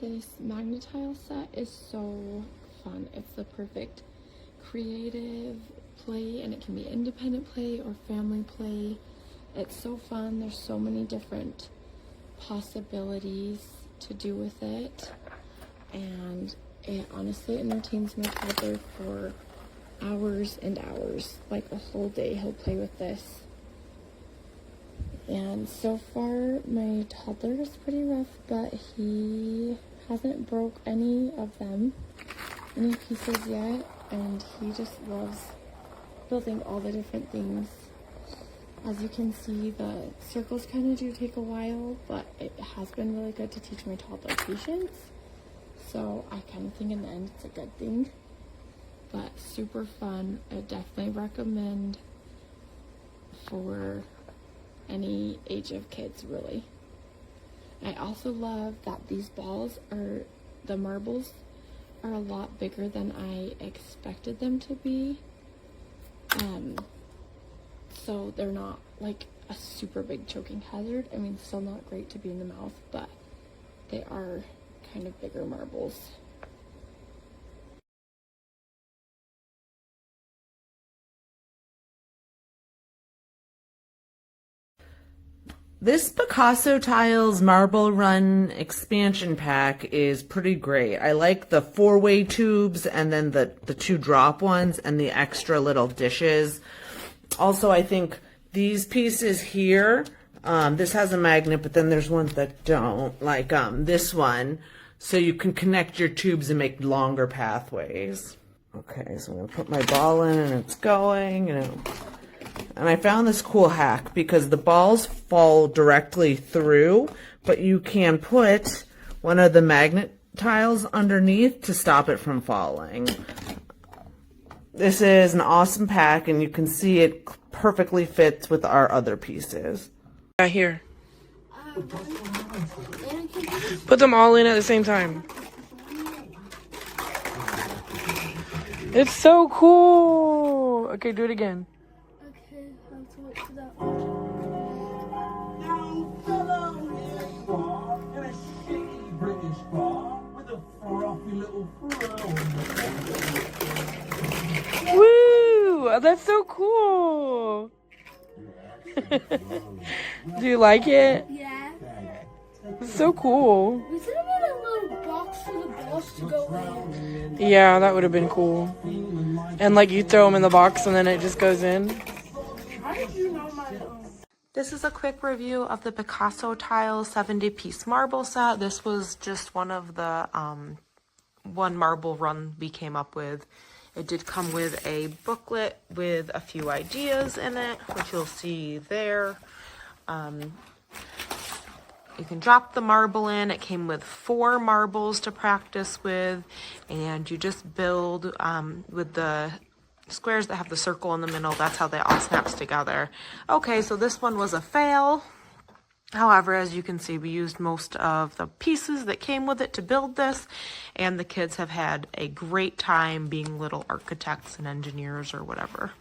This magnetile set is so fun. It's the perfect creative play, and it can be independent play or family play. It's so fun. There's so many different possibilities to do with it, and it honestly entertains my toddler for hours and hours, like a whole day. He'll play with this. And so far my toddler is pretty rough, but he hasn't broke any pieces yet, and he just loves building all the different things. As you can see, the circles kind of do take a while, but it has been really good to teach my toddler patience. So I kind of think in the end it's a good thing, but super fun. I definitely recommend for any age of kids, really. I also love that these the marbles are a lot bigger than I expected them to be. So they're not like a super big choking hazard. I mean, still not great to be in the mouth, but they are kind of bigger marbles. This PicassoTiles Marble Run expansion pack is pretty great. I like the 4-way tubes and then the 2 drop ones and the extra little dishes. Also, I think these pieces here, this has a magnet, but then there's ones that don't, like this one, so you can connect your tubes and make longer pathways. Okay, so I'm gonna put my ball in and it's going, and I found this cool hack because the balls fall directly through, but you can put one of the magnet tiles underneath to stop it from falling. This is an awesome pack, and you can see it perfectly fits with our other pieces. Right here. Put them all in at the same time. It's so cool. Okay, do it again. Okay, I have to wait for that one. Woo! That's so cool. Do you like it? Yeah. It's so cool. We could have made a little box for the balls to go in. Yeah, that would have been cool. And like you throw them in the box and then it just goes in. How did you know my This is a quick review of the PicassoTiles 70-piece marble set. This was just one of the one marble run we came up with. It did come with a booklet with a few ideas in it, which you'll see there. You can drop the marble in. It came with 4 marbles to practice with, and you just build with the squares that have the circle in the middle. That's how they all snaps together. Okay, so this one was a fail. However, as you can see, we used most of the pieces that came with it to build this, and the kids have had a great time being little architects and engineers or whatever.